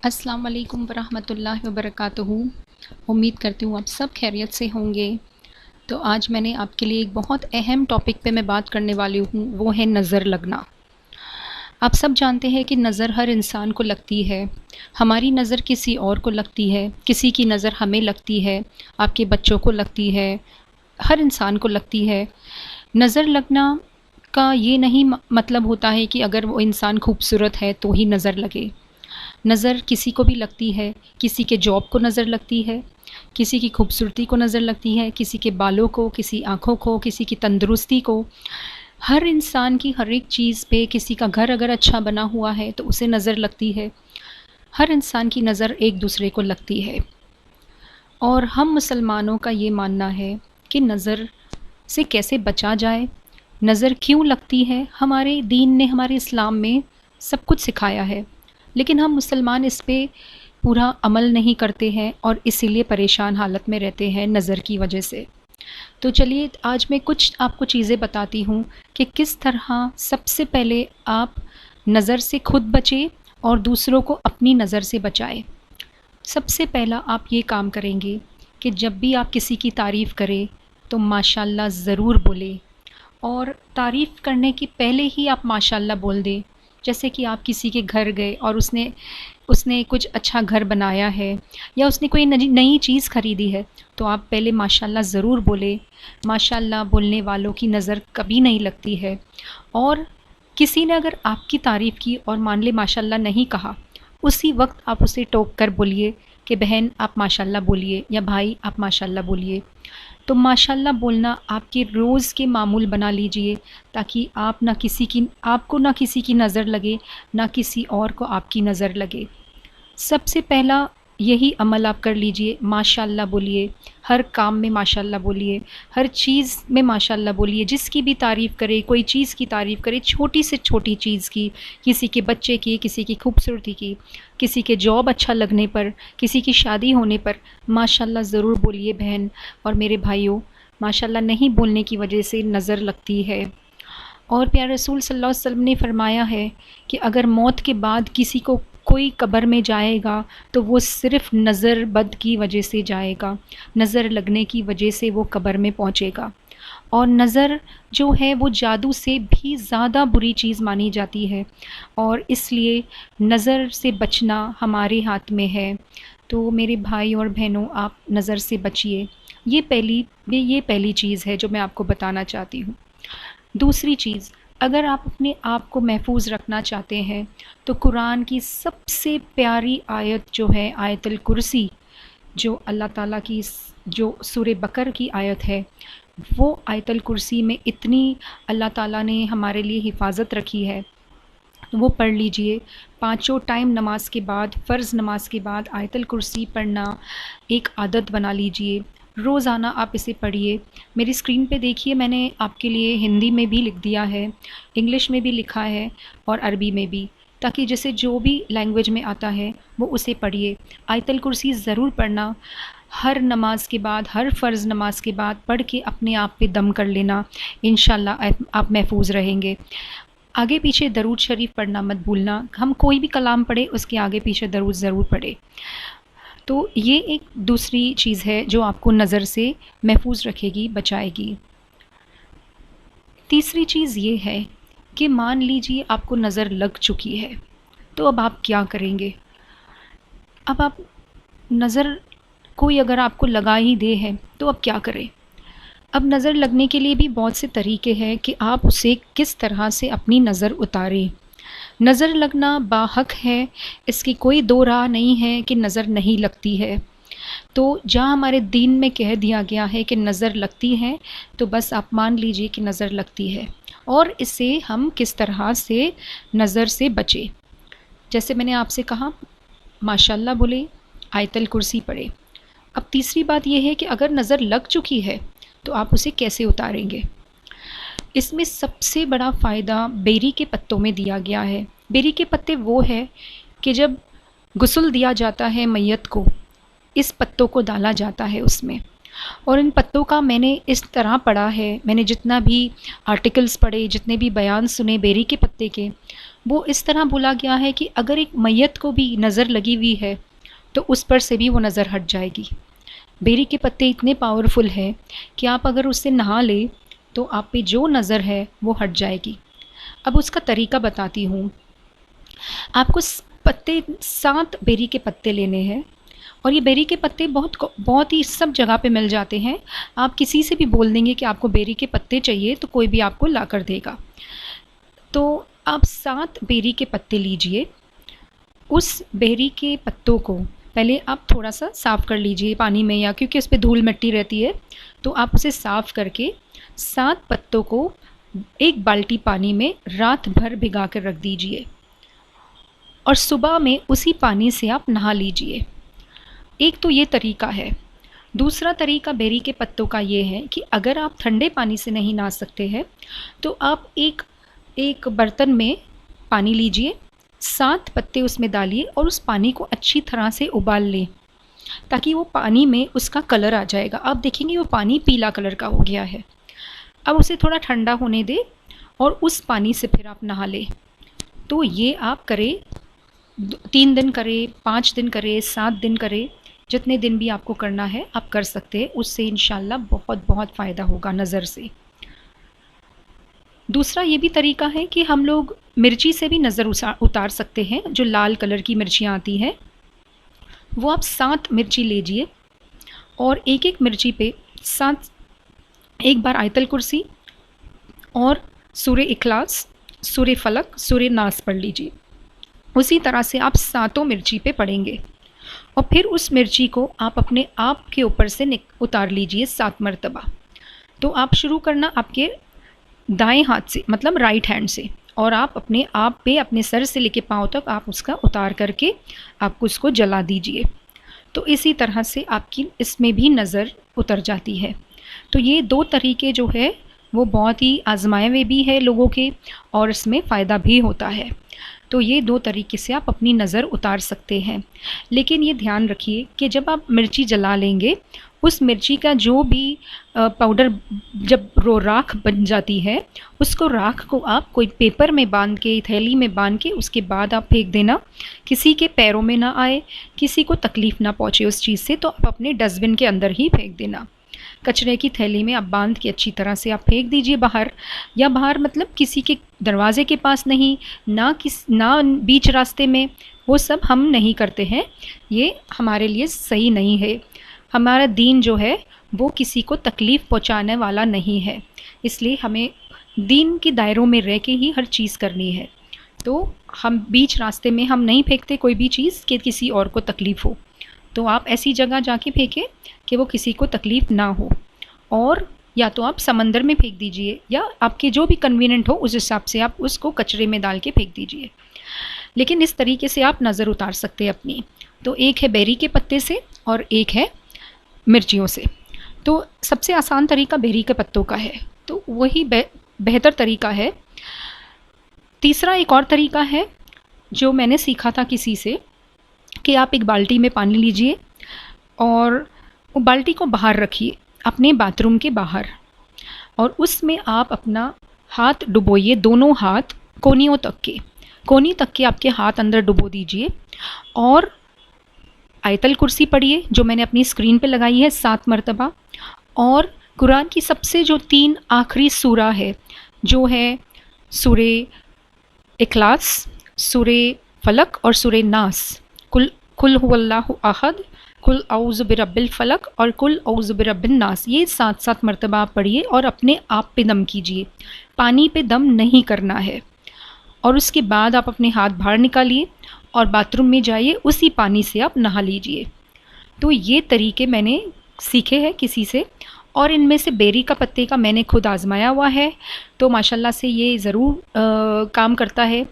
अस्सलाम वालेकुम वरहमतुल्लाहि वबरकातुहू। उम्मीद करती हूँ आप सब खैरियत से होंगे। तो आज मैंने आपके लिए एक बहुत अहम टॉपिक पे मैं बात करने वाली हूँ, वो है नज़र लगना। आप सब जानते हैं कि नज़र हर इंसान को लगती है। हमारी नज़र किसी और को लगती है, किसी की नज़र हमें लगती है, आपके बच्चों को लगती है, हर इंसान को लगती है। नज़र लगना का ये नहीं मतलब होता है कि अगर वो इंसान खूबसूरत है तो ही नज़र लगे। नज़र किसी को भी लगती है, किसी के जॉब को नज़र लगती है, किसी की खूबसूरती को नज़र लगती है, किसी के बालों को, किसी आँखों को, किसी की तंदुरुस्ती को। हर इंसान की हर एक चीज़ पे, किसी का घर अगर अच्छा बना हुआ है तो उसे नज़र लगती है। हर इंसान की नज़र एक दूसरे को लगती है। और हम मुसलमानों का ये मानना है कि नज़र से कैसे बचा जाए, नज़र क्यों लगती है, हमारे दीन ने, हमारे इस्लाम में सब कुछ सिखाया है। लेकिन हम मुसलमान इस पे पूरा अमल नहीं करते हैं और इसीलिए परेशान हालत में रहते हैं नज़र की वजह से। तो चलिए आज मैं कुछ आपको चीज़ें बताती हूँ कि किस तरह सबसे पहले आप नज़र से खुद बचें और दूसरों को अपनी नज़र से बचाएं। सबसे पहला आप ये काम करेंगे कि जब भी आप किसी की तारीफ़ करें तो माशाल्लाह ज़रूर बोलें, और तारीफ़ करने के पहले ही आप माशाल्लाह बोल दें। जैसे कि आप किसी के घर गए और उसने उसने कुछ अच्छा घर बनाया है या उसने कोई नई चीज़ ख़रीदी है, तो आप पहले माशाल्लाह ज़रूर बोलें। माशाल्लाह बोलने वालों की नज़र कभी नहीं लगती है। और किसी ने अगर आपकी तारीफ़ की और मान ले माशाल्लाह नहीं कहा, उसी वक्त आप उसे टोक कर बोलिए कि बहन आप माशाल्लाह बोलिए या भाई आप माशाल्लाह बोलिए। तो माशाल्लाह बोलना आपके रोज़ के मामूल बना लीजिए, ताकि आपको ना किसी की नज़र लगे, ना किसी और को आपकी नज़र लगे। सबसे पहला यही अमल आप कर लीजिए, माशाल्लाह बोलिए। हर काम में माशाल्लाह बोलिए, हर चीज़ में माशाल्लाह बोलिए। जिसकी भी तारीफ़ करे, कोई चीज़ की तारीफ़ करे, छोटी से छोटी चीज़ की, किसी के बच्चे की, किसी की खूबसूरती की, किसी के जॉब अच्छा लगने पर, किसी की शादी होने पर माशाल्लाह ज़रूर बोलिए बहन और मेरे भाइयों। माशाल्लाह नहीं बोलने की वजह से नज़र लगती है। और प्यारे रसूल सल्लल्लाहु अलैहि वसल्लम ने फ़रमाया है कि अगर मौत के बाद किसी को कोई कब्र में जाएगा तो वो सिर्फ़ नज़र बद की वजह से जाएगा, नज़र लगने की वजह से वो कब्र में पहुँचेगा। और नज़र जो है वो जादू से भी ज़्यादा बुरी चीज़ मानी जाती है, और इसलिए नज़र से बचना हमारे हाथ में है। तो मेरे भाई और बहनों, आप नज़र से बचिए। ये पहली चीज़ है जो मैं आपको बताना चाहती हूँ। दूसरी चीज़, अगर आप अपने आप को महफूज़ रखना चाहते हैं तो कुरान की सबसे प्यारी आयत जो है आयतुल कुर्सी, जो अल्लाह ताला की जो सूरे बकर की आयत है, वो आयतुल कुर्सी में इतनी अल्लाह ताला ने हमारे लिए हिफाजत रखी है, वो पढ़ लीजिए। पाँचों टाइम नमाज के बाद, फ़र्ज़ नमाज के बाद आयतुल कुर्सी पढ़ना एक आदत बना लीजिए। रोज़ाना आप इसे पढ़िए। मेरी स्क्रीन पे देखिए, मैंने आपके लिए हिंदी में भी लिख दिया है, इंग्लिश में भी लिखा है और अरबी में भी, ताकि जैसे जो भी लैंग्वेज में आता है वो उसे पढ़िए। आयतुल कुर्सी ज़रूर पढ़ना। हर नमाज के बाद, हर फ़र्ज़ नमाज के बाद पढ़ के अपने आप पे दम कर लेना। इंशाल्लाह आप महफूज़ रहेंगे। आगे पीछे दरूद शरीफ पढ़ना मत भूलना। हम कोई भी कलाम पढ़े उसके आगे पीछे दरूद ज़रूर पढ़े। तो ये एक दूसरी चीज़ है जो आपको नज़र से महफूज़ रखेगी, बचाएगी। तीसरी चीज़ ये है कि मान लीजिए आपको नज़र लग चुकी है, तो अब आप क्या करेंगे? अब आप नज़र कोई अगर आपको लगा ही दे है तो अब क्या करें? अब नज़र लगने के लिए भी बहुत से तरीके हैं कि आप उसे किस तरह से अपनी नज़र उतारें। नज़र लगना बाहक है, इसकी कोई दो राह नहीं है कि नज़र नहीं लगती है। तो जहाँ हमारे दीन में कह दिया गया है कि नज़र लगती है, तो बस आप मान लीजिए कि नज़र लगती है, और इससे हम किस तरह से नज़र से बचें। जैसे मैंने आपसे कहा, माशाल्लाह बोले, आयतुल कुर्सी पढ़े। अब तीसरी बात ये है कि अगर नज़र लग चुकी है तो आप उसे कैसे उतारेंगे? इसमें सबसे बड़ा फ़ायदा बेरी के पत्तों में दिया गया है। बेरी के पत्ते वो है कि जब गुस्ल दिया जाता है मैयत को, इस पत्तों को डाला जाता है उसमें। और इन पत्तों का मैंने इस तरह पढ़ा है, मैंने जितना भी आर्टिकल्स पढ़े, जितने भी बयान सुने बेरी के पत्ते के, वो इस तरह बोला गया है कि अगर एक मैयत को भी नज़र लगी हुई है तो उस पर से भी वो नज़र हट जाएगी। बेरी के पत्ते इतने पावरफुल हैं कि आप अगर उससे नहा ले तो आप पे जो नज़र है वो हट जाएगी। अब उसका तरीका बताती हूँ। आपको पत्ते 7 बेरी के पत्ते लेने हैं और ये बेरी के पत्ते बहुत ही सब जगह पे मिल जाते हैं। आप किसी से भी बोल देंगे कि आपको बेरी के पत्ते चाहिए तो कोई भी आपको ला कर देगा। तो आप 7 बेरी के पत्ते लीजिए। उस बेरी के पत्तों को पहले आप थोड़ा सा साफ़ कर लीजिए पानी में, या क्योंकि उस पर धूल मिट्टी रहती है तो आप उसे साफ़ करके 7 पत्तों को एक बाल्टी पानी में रात भर भिगा कर रख दीजिए और सुबह में उसी पानी से आप नहा लीजिए। एक तो ये तरीका है। दूसरा तरीका बेरी के पत्तों का ये है कि अगर आप ठंडे पानी से नहीं नहा सकते हैं तो आप एक बर्तन में पानी लीजिए, 7 पत्ते उसमें डालिए और उस पानी को अच्छी तरह से उबाल लें ताकि वो पानी में उसका कलर आ जाएगा। आप देखेंगे वो पानी पीला कलर का हो गया है। अब उसे थोड़ा ठंडा होने दें और उस पानी से फिर आप नहा लें। तो ये आप करें, 3 दिन करें, 5 दिन करें, 7 दिन करें, जितने दिन भी आपको करना है आप कर सकते हैं। उससे इंशाल्लाह बहुत बहुत फ़ायदा होगा नज़र से। दूसरा ये भी तरीका है कि हम लोग मिर्ची से भी नज़र उतार सकते हैं। जो लाल कलर की मिर्चियाँ आती हैं वो आप 7 मिर्ची लीजिए और एक एक मिर्ची पे 7 एक बार आयतल कुर्सी और सूरे इखलास, सूरे फलक, सूरे नास पढ़ लीजिए। उसी तरह से आप 7 मिर्ची पे पढ़ेंगे और फिर उस मिर्ची को आप अपने आप के ऊपर से उतार लीजिए 7 मरतबा। तो आप शुरू करना आपके दाएं हाथ से, मतलब राइट हैंड से, और आप अपने आप पे अपने सर से लेके पाँव तक आप उसका उतार करके आप उसको जला दीजिए। तो इसी तरह से आपकी इसमें भी नज़र उतर जाती है। तो ये 2 तरीके जो है वो बहुत ही आजमाए हुए भी है लोगों के और इसमें फ़ायदा भी होता है। तो ये 2 तरीके से आप अपनी नज़र उतार सकते हैं। लेकिन ये ध्यान रखिए कि जब आप मिर्ची जला लेंगे, उस मिर्ची का जो भी पाउडर जब राख बन जाती है, उसको राख को आप कोई पेपर में बांध के, थैली में बांध के उसके बाद आप फेंक देना। किसी के पैरों में ना आए, किसी को तकलीफ़ ना पहुँचे उस चीज़ से, तो आप अपने डस्टबिन के अंदर ही फेंक देना। कचरे की थैली में आप बांध के अच्छी तरह से आप फेंक दीजिए बाहर, या बाहर मतलब किसी के दरवाज़े के पास नहीं, ना बीच रास्ते में। वो सब हम नहीं करते हैं, ये हमारे लिए सही नहीं है। हमारा दीन जो है वो किसी को तकलीफ़ पहुंचाने वाला नहीं है, इसलिए हमें दीन के दायरों में रह के ही हर चीज़ करनी है। तो हम बीच रास्ते में हम नहीं फेंकते कोई भी चीज़ कि किसी और को तकलीफ़ हो। तो आप ऐसी जगह जाके फेंकें कि वो किसी को तकलीफ़ ना हो, और या तो आप समंदर में फेंक दीजिए या आपके जो भी कन्वीनियंट हो उस हिसाब से आप उसको कचरे में डाल के फेंक दीजिए। लेकिन इस तरीके से आप नज़र उतार सकते हैं अपनी। तो एक है बेरी के पत्ते से और एक है मिर्चियों से। तो सबसे आसान तरीका बेरी के पत्तों का है, तो वही बेहतर तरीका है। तीसरा एक और तरीका है जो मैंने सीखा था किसी से, कि आप एक बाल्टी में पानी लीजिए और वो बाल्टी को बाहर रखिए अपने बाथरूम के बाहर, और उसमें आप अपना हाथ डुबोइए, दोनों हाथ कोनियों तक के आपके हाथ अंदर डुबो दीजिए और आयतल कुर्सी पढ़िए जो मैंने अपनी स्क्रीन पे लगाई है 7 मरतबा, और कुरान की सबसे जो 3 आखिरी सूरा है जो है सूरे इखलास, सूरे फलक और सूरे नास, कुल हुवल्लाहु अहद, कुल औज़ु बिरब्बिल फलक और कुल औज़ु बिरब्बिन नास, ये 7-7 मरतबा आप पढ़िए और अपने आप पे दम कीजिए। पानी पे दम नहीं करना है। और उसके बाद आप अपने हाथ बाहर निकालिए और बाथरूम में जाइए, उसी पानी से आप नहा लीजिए। तो ये तरीके मैंने सीखे हैं किसी से, और इनमें से बेरी का पत्ते का मैंने खुद आजमाया हुआ है, तो माशाल्लाह से ये ज़रूर काम करता है।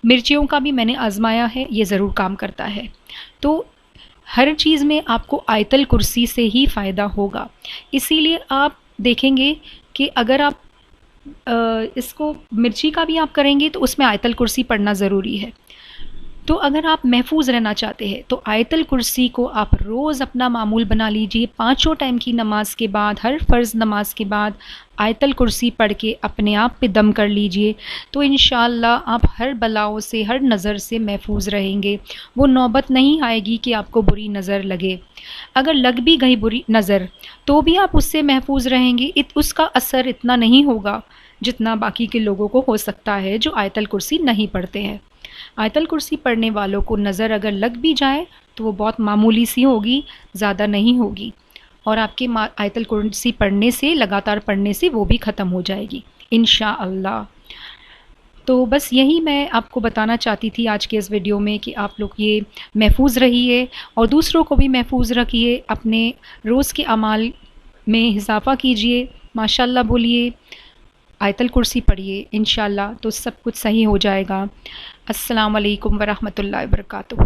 मिर्चियों का भी मैंने आजमाया है, ये ज़रूर काम करता है। तो हर चीज़ में आपको आयतल कुर्सी से ही फ़ायदा होगा। इसीलिए आप देखेंगे कि अगर आप इसको मिर्ची का भी आप करेंगे तो उसमें आयतल कुर्सी पढ़ना ज़रूरी है। तो अगर आप महफूज रहना चाहते हैं तो आयतल कुर्सी को आप रोज़ अपना मामूल बना लीजिए। पाँचों टाइम की नमाज के बाद, हर फ़र्ज़ नमाज के बाद आयतल कुर्सी पढ़ के अपने आप पे दम कर लीजिए। तो इंशाअल्लाह आप हर बलाओं से, हर नज़र से महफूज रहेंगे। वो नौबत नहीं आएगी कि आपको बुरी नज़र लगे। अगर लग भी गई बुरी नज़र तो भी आप उससे महफूज रहेंगे। उसका असर इतना नहीं होगा जितना बाकी के लोगों को हो सकता है जो आयतल कुर्सी नहीं पढ़ते हैं। आयतल कुर्सी पढ़ने वालों को नज़र अगर लग भी जाए तो वो बहुत मामूली सी होगी, ज़्यादा नहीं होगी, और आपके आयतल कुर्सी पढ़ने से, लगातार पढ़ने से वो भी ख़त्म हो जाएगी इंशाअल्लाह। तो बस यही मैं आपको बताना चाहती थी आज के इस वीडियो में कि आप लोग ये महफूज रहिए और दूसरों को भी महफूज रखिए। अपने रोज़ के अमाल में इजाफ़ा कीजिए, माशाअल्लाह बोलिए, आयतल कुर्सी पढ़िए, इंशाअल्लाह तो सब कुछ सही हो जाएगा। अस्सलाम वालेकुम वरहमतुल्लाहि वबरकातुहू।